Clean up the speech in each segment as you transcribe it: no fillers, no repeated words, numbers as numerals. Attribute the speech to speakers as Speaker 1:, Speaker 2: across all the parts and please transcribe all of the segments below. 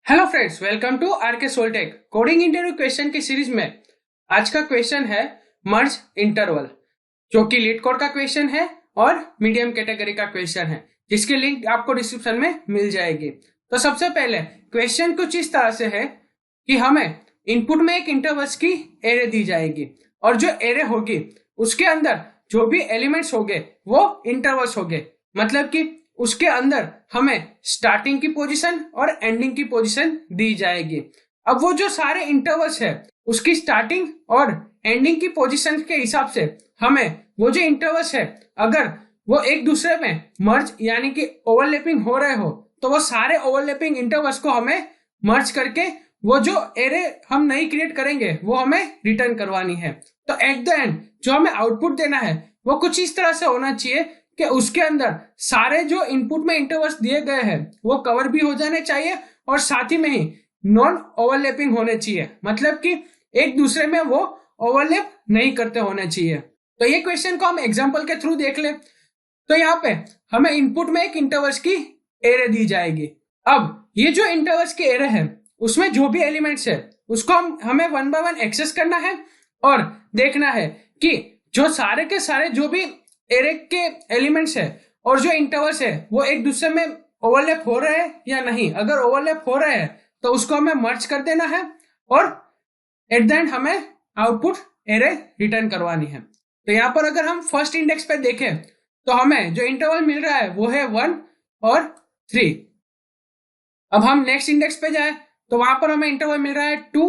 Speaker 1: Hello friends, welcome to RK Soltech coding interview question की series में। आज का क्वेश्चन है मर्ज इंटरवल, जो कि लीड कोड का क्वेश्चन है और मीडियम कैटेगरी का क्वेश्चन है, जिसकी लिंक आपको डिस्क्रिप्शन में मिल जाएगी। तो सबसे पहले क्वेश्चन कुछ इस तरह से है कि हमें इनपुट में एक इंटरवल्स की एरे दी जाएगी और जो एरे होगी उसके अंदर जो भी एलिमेंट्स होंगे वो इंटरवल्स होंगे। मतलब कि उसके अंदर हमें स्टार्टिंग की पोजीशन और एंडिंग की पोजीशन दी जाएगी। अब वो जो सारे इंटरवल्स है उसकी स्टार्टिंग और एंडिंग की पोजीशन के हिसाब से हमें वो जो इंटरवल्स है अगर वो एक दूसरे में मर्ज यानी कि ओवरलैपिंग हो रहे हो तो वो सारे ओवरलैपिंग इंटरवल्स को हमें मर्ज करके वो जो एरे हम नई क्रिएट करेंगे वो हमें रिटर्न करवानी है। तो एट द एंड जो हमें आउटपुट देना है वो कुछ इस तरह से होना चाहिए कि उसके अंदर सारे जो इनपुट में इंटरवल्स दिए गए हैं वो कवर भी हो जाने चाहिए और साथ ही में ही नॉन ओवरलैपिंग होने चाहिए। मतलब कि एक दूसरे में वो ओवरलैप नहीं करते होने चाहिए। तो ये क्वेश्चन को हम एग्जांपल के थ्रू देख ले। तो यहाँ पे हमें इनपुट में एक इंटरवल्स की एरे दी जाएगी। अब ये जो इंटरवल्स की एरे है उसमें जो भी एलिमेंट्स है उसको हमें वन बाय वन एक्सेस करना है और देखना है कि जो सारे के सारे जो भी एरे के एलिमेंट्स है और जो इंटरवल्स है वो एक दूसरे में ओवरलैप हो रहे हैं या नहीं। अगर ओवरलैप हो रहे हैं तो उसको हमें मर्ज कर देना है और एट द एंड हमें आउटपुट एरे रिटर्न करवानी है। तो यहाँ पर अगर हम फर्स्ट इंडेक्स पे देखें तो हमें जो इंटरवल मिल रहा है वो है 1 और 3। अब हम नेक्स्ट इंडेक्स पे जाए तो वहां पर हमें इंटरवल मिल रहा है 2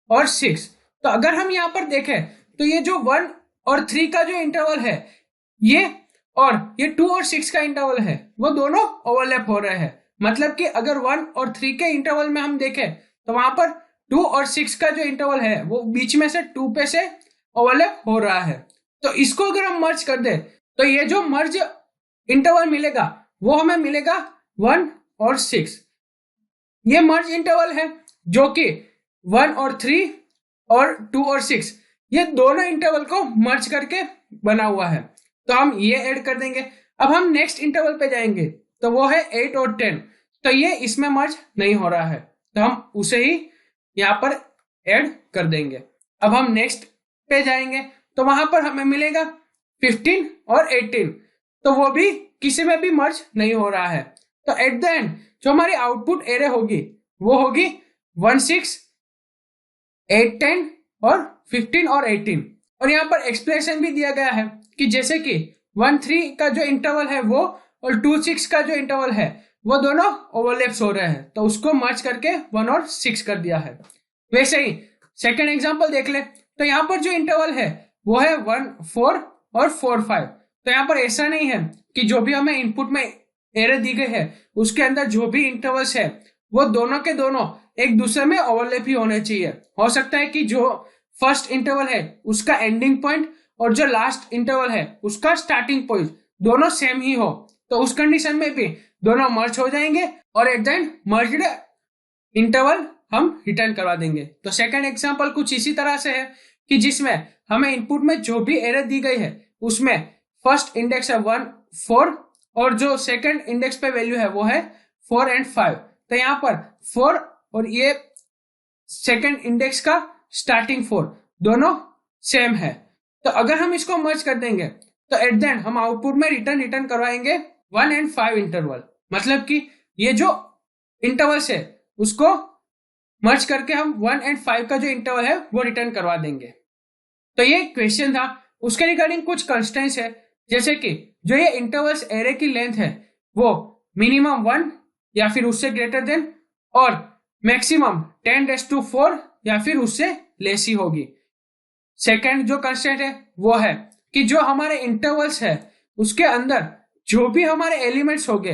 Speaker 1: और 6। तो अगर हम यहाँ पर देखें तो ये जो 1 और 3 का जो इंटरवल है ये और ये 2 और 6 का इंटरवल है वो दोनों ओवरलैप हो रहे हैं। मतलब कि अगर 1 और 3 के इंटरवल में हम देखें तो वहां पर 2 और 6 का जो इंटरवल है वो बीच में से 2 पे से ओवरलैप हो रहा है। तो इसको अगर हम मर्ज कर दे तो ये जो मर्ज इंटरवल मिलेगा वो हमें मिलेगा 1 और 6। ये मर्ज इंटरवल है जो कि 1 और 3 और 2 और 6 ये दोनों इंटरवल को मर्ज करके बना हुआ है। तो हम ये ऐड कर देंगे। अब हम नेक्स्ट इंटरवल पे जाएंगे तो वो है 8 और 10। तो ये इसमें मर्ज नहीं हो रहा है तो हम उसे ही यहाँ पर ऐड कर देंगे। अब हम नेक्स्ट पे जाएंगे तो वहां पर हमें मिलेगा 15 और 18। तो वो भी किसी में भी मर्ज नहीं हो रहा है। तो एट द एंड जो हमारी आउटपुट एरे होगी वो होगी 1 6 8 10 और 15 और 18। और यहाँ पर एक्सप्लेनेशन भी दिया गया है कि जैसे कि 1 3 का जो इंटरवल है वो और 2 6 का जो इंटरवल है वो दोनों ओवरलैप्स हो रहे हैं तो उसको मर्ज करके 1 और 6 कर दिया है। वैसे ही सेकेंड एग्जाम्पल देख ले तो यहाँ पर जो इंटरवल है वो है 1 4 और 4 5। तो यहाँ पर ऐसा नहीं है कि जो भी हमें इनपुट में एरे दी गई है उसके अंदर जो भी इंटरवल्स है वो दोनों के दोनों एक दूसरे में ओवरलैप ही होने चाहिए। हो सकता है कि जो फर्स्ट इंटरवल है उसका एंडिंग पॉइंट और जो लास्ट इंटरवल है उसका स्टार्टिंग पॉइंट दोनों सेम ही हो। तो उस कंडीशन में भी दोनों मर्ज हो जाएंगे और at the end merged interval हम रिटर्न करवा देंगे। तो सेकंड एग्जांपल कुछ इसी तरह से है कि जिसमें हमें इनपुट में जो भी एरर दी गई है उसमें फर्स्ट इंडेक्स है 1 4 और जो सेकंड इंडेक्स पे वैल्यू है वो है 4 एंड 5। तो यहाँ पर 4 और ये सेकंड इंडेक्स का स्टार्टिंग 4 दोनों सेम है। तो अगर हम इसको मर्ज कर देंगे तो एट द एंड हम आउटपुट में रिटर्न करवाएंगे 1 एंड 5 इंटरवल। मतलब कि ये जो इंटरवल्स है उसको मर्ज करके हम 1 एंड 5 का जो इंटरवल है वो रिटर्न करवा देंगे। तो ये क्वेश्चन था, उसके रिगार्डिंग कुछ कंस्ट्रेंट्स है जैसे कि जो ये इंटरवल्स एरे की लेंथ है वो मिनिमम 1 या फिर उससे ग्रेटर देन और मैक्सिमम 10⁴ या फिर उससे लेस ही होगी। सेकेंड जो कंस्ट्रेंट है वो है कि जो हमारे इंटरवल्स है उसके अंदर जो भी हमारे एलिमेंट्स होंगे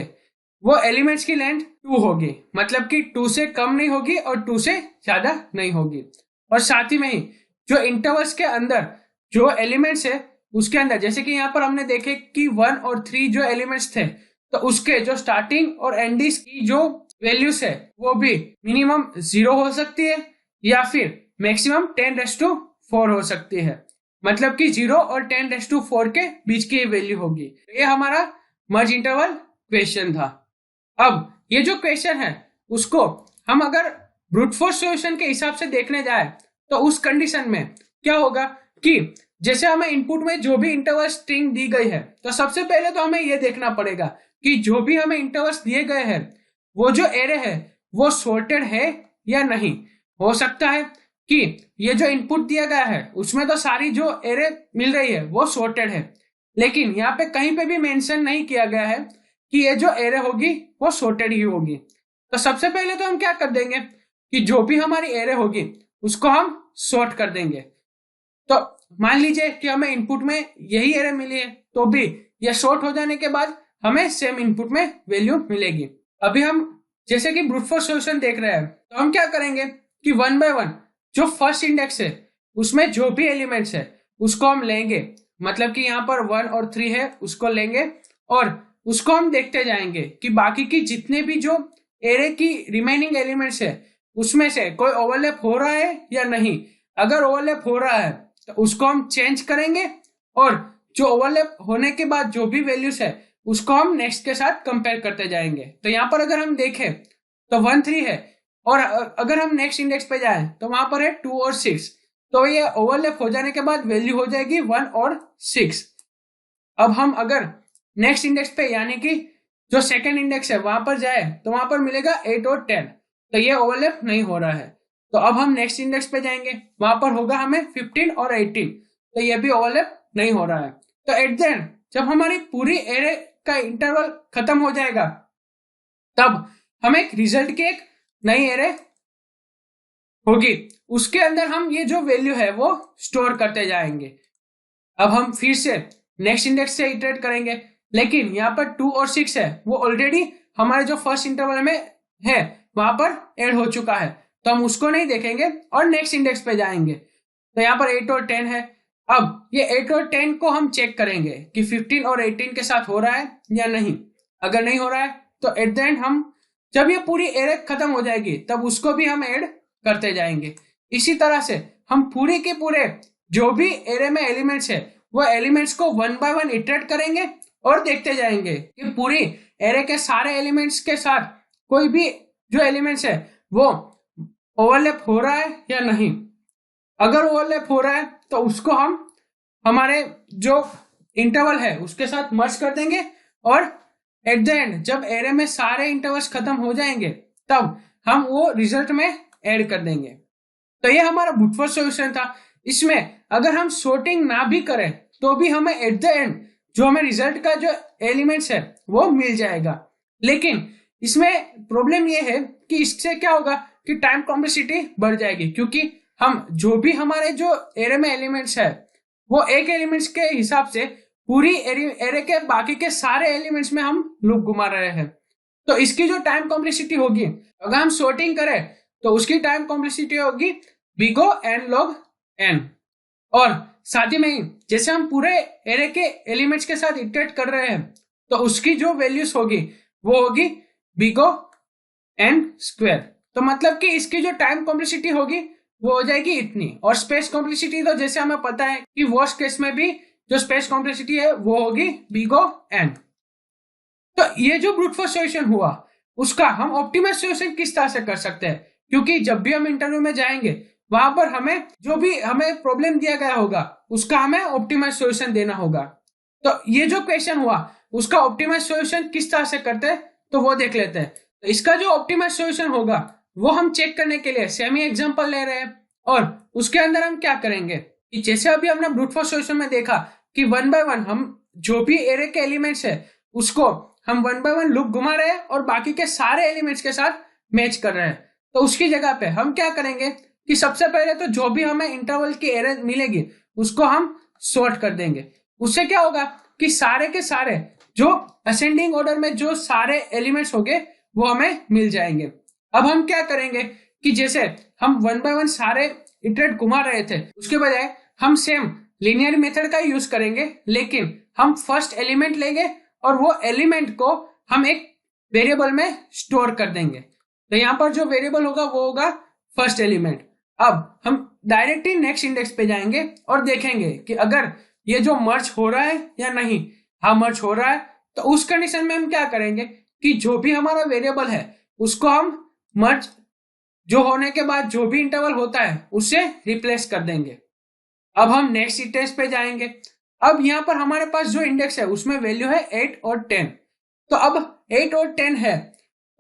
Speaker 1: वो एलिमेंट्स की लेंथ 2 होगी। मतलब कि 2 से कम नहीं होगी और 2 से ज्यादा नहीं होगी। और साथ ही में ही जो इंटरवल्स के अंदर जो एलिमेंट्स है उसके अंदर जैसे कि यहाँ पर हमने देखे कि 1 और 3 जो एलिमेंट्स थे तो उसके जो स्टार्टिंग और एंडिंग की जो वैल्यूज है वो भी मिनिमम 0 हो सकती है या फिर मैक्सिमम 10⁴ हो सकती है। मतलब कि 0 और 10⁴ के बीच की वैल्यू होगी। ये हमारा मर्ज इंटरवल क्वेश्चन था। अब ये जो क्वेश्चन है उसको हम अगर ब्रूट फोर्स सॉल्यूशन के हिसाब से देखने जाए तो उस कंडीशन में क्या होगा कि जैसे हमें इनपुट में जो भी इंटरवल स्ट्रिंग दी गई है, तो सबसे पहले तो हमें यह देखना पड़ेगा कि जो भी हमें इंटरवल्स दिए गए हैं वो जो एरे है वो सॉर्टेड है या नहीं। हो सकता है कि ये जो इनपुट दिया गया है उसमें तो सारी जो एरे मिल रही है वो सॉर्टेड है, लेकिन यहाँ पे कहीं पे भी मेंशन नहीं किया गया है कि ये जो एरे होगी वो सॉर्टेड ही होगी। तो सबसे पहले तो हम क्या कर देंगे कि जो भी हमारी एरे होगी उसको हम सॉर्ट कर देंगे। तो मान लीजिए कि हमें इनपुट में यही एरे मिली है, तो भी यह सॉर्ट हो जाने के बाद हमें सेम इनपुट में वैल्यू मिलेगी। अभी हम जैसे कि ब्रूट फोर्स सॉल्यूशन देख रहे हैं, तो हम क्या करेंगे कि 1 बाय 1 जो फर्स्ट इंडेक्स है उसमें जो भी एलिमेंट्स है उसको हम लेंगे, मतलब कि यहाँ पर 1 और 3 है उसको लेंगे और उसको हम देखते जाएंगे कि बाकी की जितने भी जो एरे की रिमेनिंग एलिमेंट्स है उसमें से कोई ओवरलैप हो रहा है या नहीं। अगर ओवरलैप हो रहा है तो उसको हम चेंज करेंगे और जो ओवरलैप होने के बाद जो भी वैल्यूज है उसको हम नेक्स्ट के साथ कंपेयर करते जाएंगे। तो यहाँ पर अगर हम देखें तो 1 3 है और अगर हम नेक्स्ट इंडेक्स पे जाएं तो वहां पर है 2 और 6, तो ये ओवरलैप हो जाने के बाद वैल्यू हो जाएगी 1 और 6। अब हम अगर नेक्स्ट इंडेक्स पे यानी कि जो सेकेंड इंडेक्स है वहां पर जाए तो वहां पर मिलेगा 8 और 10, तो ये ओवरलैप नहीं हो रहा है। तो अब हम नेक्स्ट इंडेक्स पे जाएंगे, वहां पर होगा हमें 15 और 18, तो ये भी ओवरलैप नहीं हो रहा है। तो एट द एंड जब हमारी पूरी एरे का इंटरवल खत्म हो जाएगा तब हम एक रिजल्ट की एक नई एरे होगी, उसके अंदर हम ये जो वैल्यू है वो स्टोर करते जाएंगे। अब हम फिर से नेक्स्ट इंडेक्स से इटरेट करेंगे, लेकिन यहाँ पर 2 और 6 है वो ऑलरेडी हमारे जो फर्स्ट इंटरवल में है वहां पर ऐड हो चुका है, तो हम उसको नहीं देखेंगे और नेक्स्ट इंडेक्स पे जाएंगे। तो यहाँ पर 8 और 10 है। अब ये 8 और 10 को हम चेक करेंगे कि 15 और 18 के साथ हो रहा है या नहीं। अगर नहीं हो रहा है तो एट द एंड हम जब ये पूरी एरे खत्म हो जाएगी तब उसको भी हम ऐड करते जाएंगे। इसी तरह से हम पूरे के पूरे जो भी एरे में एलिमेंट्स है वो एलिमेंट्स को 1 बाय 1 इटरेट करेंगे और देखते जाएंगे कि पूरी एरे के सारे एलिमेंट्स के साथ कोई भी जो एलिमेंट्स है वो ओवरलैप हो रहा है या नहीं। अगर ओवरलैप हो रहा है तो उसको हम हमारे जो इंटरवल है उसके साथ मर्ज कर देंगे और एट द एंड जब एरे में सारे इंटरवल्स खत्म हो जाएंगे तब हम वो रिजल्ट में ऐड कर देंगे। तो ये हमारा ब्रूट फोर्स सॉल्यूशन था। इसमें अगर हम सॉर्टिंग ना भी करें तो भी हमें एट द एंड जो हमें रिजल्ट का जो एलिमेंट्स है वो मिल जाएगा। लेकिन इसमें प्रॉब्लम ये है कि इससे क्या होगा कि टाइम कॉम्प्लेक्सिटी बढ़ जाएगी, क्योंकि हम जो भी हमारे जो एरे में एलिमेंट्स है वो एक एलिमेंट्स के हिसाब से पूरी एरे के बाकी के सारे एलिमेंट्स में हम लूप घुमा रहे हैं। तो इसकी जो टाइम कॉम्प्लेक्सिटी होगी अगर हम सॉर्टिंग करें तो उसकी टाइम कॉम्प्लेक्सिटी होगी big O n log n। और साथ ही में जैसे हम पूरे एरे के एलिमेंट्स के साथ इटरेट कर रहे हैं तो उसकी जो वैल्यूज होगी वो होगी बिग O n स्क्वायर। तो मतलब कि इसकी जो टाइम कॉम्प्लेक्सिटी होगी वो हो जाएगी इतनी। और स्पेस कॉम्प्लेक्सिटी तो जैसे हमें पता है कि वर्स्ट केस में भी जो स्पेस कॉम्प्लेक्सिटी है वो होगी बिग O n। तो ये जो ब्रूट फोर्स सॉल्यूशन हुआ उसका हम ऑप्टिमाइज सॉल्यूशन किस तरह से कर सकते हैं, क्योंकि जब भी हम इंटरव्यू में जाएंगे वहां पर हमें जो भी हमें प्रॉब्लम दिया गया होगा उसका हमें ऑप्टिमाइज सॉल्यूशन देना होगा। तो ये जो क्वेश्चन हुआ उसका ऑप्टिमाइज सॉल्यूशन किस तरह से करते हैं तो वो देख लेते हैं। तो इसका जो ऑप्टिमाइज सॉल्यूशन होगा वो हम चेक करने के लिए सेमी एग्जांपल ले रहे हैं और उसके अंदर हम क्या करेंगे कि जैसे अभी हमने ब्रूट फोर्स सॉल्यूशन में देखा कि 1 बाय 1 हम जो भी एरे के एलिमेंट्स है उसको हम 1 बाय 1 लूप घुमा रहे हैं और बाकी के सारे एलिमेंट्स के साथ मैच कर रहे हैं। तो उसकी जगह पे हम क्या करेंगे कि सबसे पहले तो जो भी हमें इंटरवल की एरे मिलेगी उसको हम सॉर्ट कर देंगे। उससे क्या होगा कि सारे के सारे जो असेंडिंग ऑर्डर में जो सारे एलिमेंट्स होंगे वो हमें मिल जाएंगे। अब हम क्या करेंगे कि जैसे हम 1 बाय 1 सारे इटरेट घुमा रहे थे उसके बजाय हम सेम लीनियर मेथड का यूज करेंगे, लेकिन हम फर्स्ट एलिमेंट लेंगे और वो एलिमेंट को हम एक वेरिएबल में स्टोर कर देंगे। तो यहाँ पर जो वेरिएबल होगा वो होगा फर्स्ट एलिमेंट। अब हम डायरेक्टली नेक्स्ट इंडेक्स पे जाएंगे और देखेंगे कि अगर ये जो मर्ज हो रहा है या नहीं। हाँ मर्ज हो रहा है तो उस कंडीशन में हम क्या करेंगे कि जो भी हमारा वेरिएबल है उसको हम मर्ज जो होने के बाद जो भी इंटरवल होता है उससे रिप्लेस कर देंगे। अब हम नेक्स्ट स्टेज पे जाएंगे। अब यहाँ पर हमारे पास जो इंडेक्स है उसमें वैल्यू है 8 और 10। तो अब 8 और 10 है,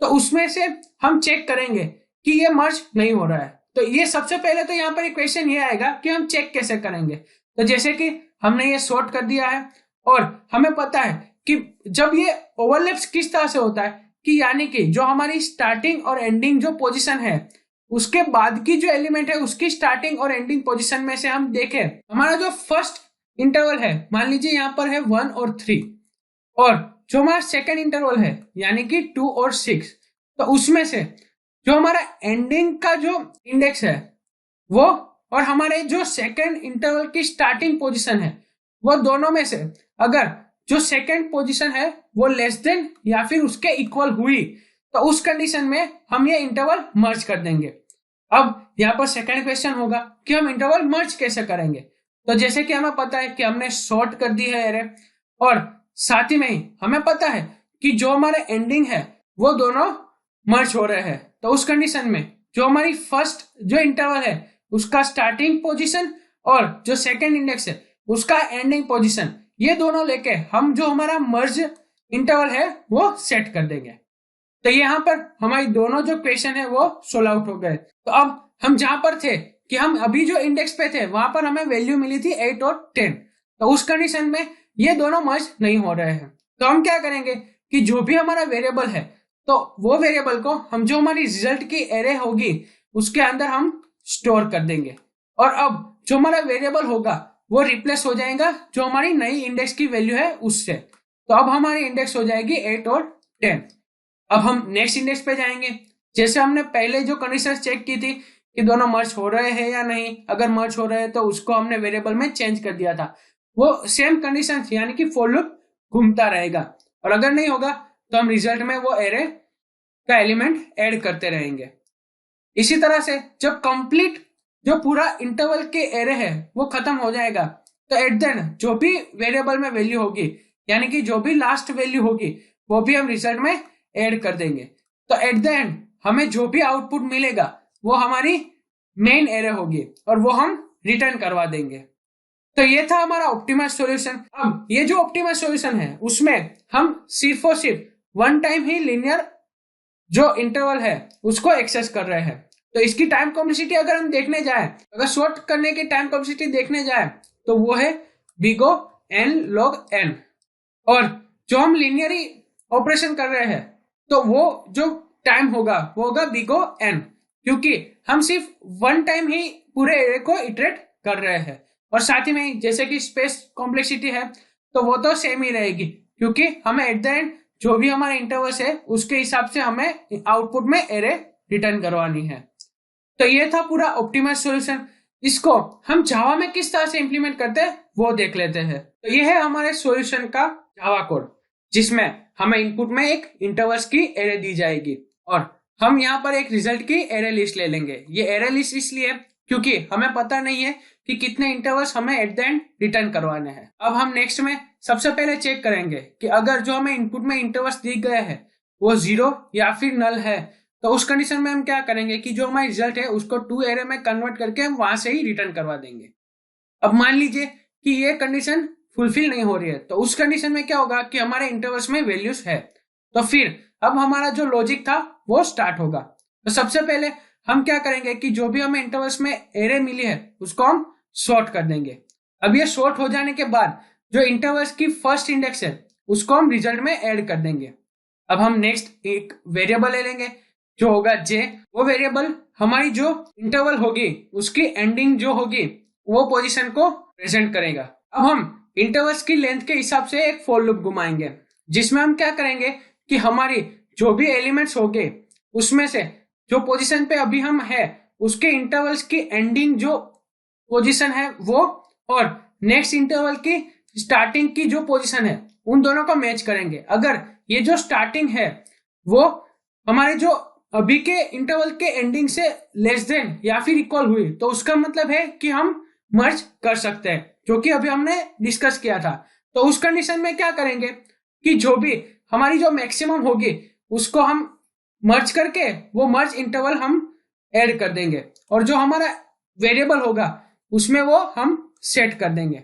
Speaker 1: तो उसमें से हम चेक करेंगे कि ये मर्ज नहीं हो रहा है। तो ये सबसे पहले तो यहाँ पर एक क्वेश्चन ये आएगा कि हम चेक कैसे करेंगे। तो जैसे कि हमने ये सॉर्ट कर दिया है और हमें पता है कि जब ये ओवरलैप्स किस तरह से होता है कि यानी कि जो हमारी स्टार्टिंग और एंडिंग जो पोजीशन है उसके बाद की जो एलिमेंट है उसकी स्टार्टिंग और एंडिंग पोजीशन में से हम देखें, हमारा जो फर्स्ट इंटरवल है मान लीजिए यहाँ पर है 1 और 3, और जो हमारा सेकेंड इंटरवल है यानी कि 2 और 6, तो उसमें से जो हमारा एंडिंग का जो इंडेक्स है वो और हमारे जो सेकेंड इंटरवल की स्टार्टिंग पोजीशन है वो दोनों में से अगर जो सेकेंड पोजीशन है वो लेस देन या फिर उसके इक्वल हुई तो उस कंडीशन में हम ये इंटरवल मर्ज कर देंगे। अब यहाँ पर सेकेंड क्वेश्चन होगा कि हम इंटरवल मर्ज कैसे करेंगे। तो जैसे कि हमें पता है कि हमने सॉर्ट कर दी है एरे, और साथ ही में ही हमें पता है कि जो हमारे एंडिंग है वो दोनों मर्ज हो रहे हैं। तो उस कंडीशन में जो हमारी फर्स्ट जो इंटरवल है उसका स्टार्टिंग पोजीशन और जो सेकेंड इंडेक्स है उसका एंडिंग पोजीशन, ये दोनों लेके हम जो हमारा मर्ज इंटरवल है वो सेट कर देंगे। तो यहाँ पर हमारी दोनों जो क्वेश्चन है वो सोल्व आउट हो गए। तो अब हम जहां पर थे कि हम अभी जो इंडेक्स पे थे वहां पर हमें वैल्यू मिली थी 8 और 10, तो उस कंडीशन में ये दोनों मर्ज नहीं हो रहे हैं। तो हम क्या करेंगे कि जो भी हमारा वेरिएबल है तो वो वेरिएबल को हम जो हमारी रिजल्ट की एरे होगी उसके अंदर हम स्टोर कर देंगे, और अब जो हमारा वेरिएबल होगा वो रिप्लेस हो जाएगा जो हमारी नई इंडेक्स की वैल्यू है उससे। तो अब हमारी इंडेक्स हो जाएगी 8 और 10। अब हम नेक्स्ट इंडेक्स पे जाएंगे। जैसे हमने पहले जो कंडीशन चेक की थी कि दोनों मर्ज हो रहे हैं या नहीं, अगर मर्ज हो रहे हैं तो उसको हमने वेरिएबल में चेंज कर दिया था, वो सेम कंडीशन यानी कि फॉर लूप घूमता रहेगा, और अगर नहीं होगा तो हम रिजल्ट में वो एरे का एलिमेंट ऐड करते रहेंगे। इसी तरह से जब कंप्लीट जो पूरा इंटरवल के एरे है वो खत्म हो जाएगा तो एट द एंड जो भी वेरिएबल में वैल्यू होगी यानी कि जो भी लास्ट वैल्यू होगी वो भी हम रिजल्ट में ऐड कर देंगे। तो एट द एंड हमें जो भी आउटपुट मिलेगा वो हमारी मेन एरे होगी और वो हम रिटर्न करवा देंगे। तो ये था हमारा ऑप्टिमाइज सॉल्यूशन। अब ये जो ऑप्टिमाइज सॉल्यूशन है उसमें हम सिर्फ और सिर्फ वन टाइम ही लिनियर जो इंटरवल है उसको एक्सेस कर रहे हैं। तो इसकी टाइम कॉम्प्लेक्सिटी अगर हम देखने जाए, अगर सॉर्ट करने की टाइम कॉम्प्लेक्सिटी देखने जाए तो वो है big O n log n, और जो हम लिनियरी ऑपरेशन कर रहे हैं तो वो जो टाइम होगा वो होगा big O n, क्योंकि हम सिर्फ वन टाइम ही पूरे एरे को इटरेट कर रहे हैं। और साथ ही में जैसे कि स्पेस कॉम्प्लेक्सिटी है तो वो तो सेम ही रहेगी, क्योंकि हमें एट द एंड जो भी हमारे इंटरवल्स है उसके हिसाब से हमें आउटपुट में एरे रिटर्न करवानी है। तो ये था पूरा ऑप्टिमाइज सॉल्यूशन। इसको हम जावा में किस तरह से इंप्लीमेंट करते हैं वो देख लेते हैं। तो ये है हमारे सॉल्यूशन का जावा कोड, जिसमें हमें इनपुट में एक इंटरवल्स की एरे दी जाएगी और हम यहाँ पर एक रिजल्ट की एरे लिस्ट ले लेंगे। ये एरे लिस्ट इसलिए क्योंकि हमें पता नहीं है कि कितने इंटरवल्स हमें एट द एंड रिटर्न करवाने हैं। अब हम नेक्स्ट में सबसे पहले चेक करेंगे कि अगर जो हमें इनपुट में इंटरवल्स दिए गए हैं वो 0 या फिर नल है, तो उस कंडीशन में हम क्या करेंगे कि जो हमारी रिजल्ट है उसको 2 एरे में कन्वर्ट करके हम वहां से ही रिटर्न करवा देंगे। अब मान लीजिए कि ये कंडीशन फुलफिल नहीं हो रही है, तो उस कंडीशन में क्या होगा कि हमारे इंटरवल्स में वैल्यूज है, तो फिर अब हमारा जो लॉजिक था वो स्टार्ट होगा। तो सबसे पहले हम क्या करेंगे कि जो भी हमें इंटरवल्स में एरे मिली है उसको हम सॉर्ट कर देंगे। अब ये सॉर्ट हो जाने के बाद जो इंटरवल्स की फर्स्ट इंडेक्स है उसको हम रिजल्ट में ऐड कर देंगे। अब हम नेक्स्ट एक वेरिएबल ले लेंगे जो होगा j। वो वेरिएबल हमारी जो इंटरवल होगी उसकी एंडिंग जो होगी वो पोजीशन को प्रेजेंट करेगा। अब हम इंटरवल्स की लेंथ के हिसाब से एक फॉर लूप घुमाएंगे, जिसमें हम क्या करेंगे कि हमारी जो भी एलिमेंट्स होंगे उसमें से जो पोजीशन पे अभी हम है उसके इंटरवल्स की एंडिंग जो पोजीशन है वो और नेक्स्ट इंटरवल की स्टार्टिंग की जो पोजीशन है उन दोनों को मैच करेंगे। अगर ये जो स्टार्टिंग है वो हमारे जो अभी के इंटरवल के एंडिंग से लेस देन या फिर इक्वल हुई तो उसका मतलब है कि हम मर्ज कर सकते हैं, जो कि अभी हमने डिस्कस किया था। तो उस कंडीशन में क्या करेंगे कि जो भी हमारी जो मैक्सिमम होगी उसको हम मर्ज करके वो मर्ज इंटरवल हम ऐड कर देंगे और जो हमारा वेरिएबल होगा उसमें वो हम सेट कर देंगे।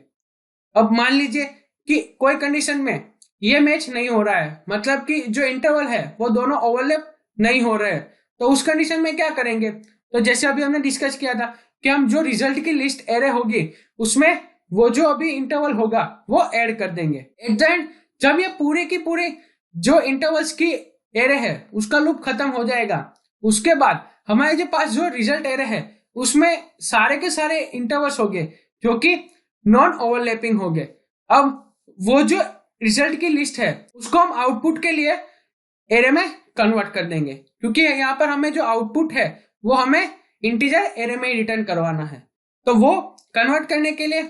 Speaker 1: अब मान लीजिए कि कोई कंडीशन में ये मैच नहीं हो रहा है, मतलब कि जो इंटरवल है वो दोनों ओवरलैप नहीं हो रहे हैं, तो उस कंडीशन में क्या करेंगे? तो जैसे अभी हमने डिस्कस किया था कि हम जो रिजल्ट की लिस्ट एरे होगी उसमें वो जो अभी इंटरवल होगा वो ऐड कर देंगे। एट द एंड जब ये पूरे की पूरी जो इंटरवल्स की एरे है उसका लूप खत्म हो जाएगा, उसके बाद हमारे जो पास जो रिजल्ट एरे है उसमें सारे के सारे इंटरवल्स हो गए जो कि नॉन ओवरलैपिंग हो गए। अब वो जो रिजल्ट की लिस्ट है उसको हम आउटपुट के लिए एरे में कन्वर्ट कर देंगे, क्योंकि यहाँ पर हमें जो आउटपुट है वो हमें इंटीजर एरे में ही रिटर्न करवाना है। तो वो कन्वर्ट करने के लिए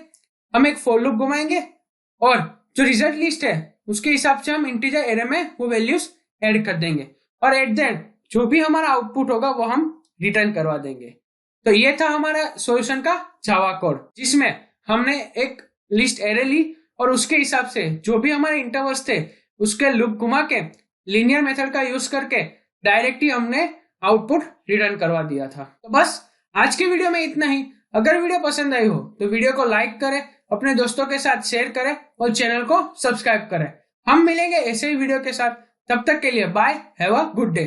Speaker 1: हम एक फॉर लूप घुमाएंगे और जो रिजल्ट लिस्ट है उसके हिसाब से हम इंटीजर एरे में वो वैल्यूज ऐड कर देंगे और एट द एंड जो भी हमारा आउटपुट होगा वो हम रिटर्न करवा देंगे। तो ये था हमारा सॉल्यूशन का जावा कोड, जिसमें हमने एक लिस्ट एरे ली और उसके हिसाब से जो भी हमारे इंटरवल्स थे उसके लूप घुमा के लीनियर मेथड का यूज करके डायरेक्ट ही हमने आउटपुट रिटर्न करवा दिया था। तो बस आज की वीडियो में इतना ही। अगर वीडियो पसंद आई हो तो वीडियो को लाइक करें, अपने दोस्तों के साथ शेयर करें और चैनल को सब्सक्राइब करें। हम मिलेंगे ऐसे ही वीडियो के साथ, तब तक के लिए bye, have a good day.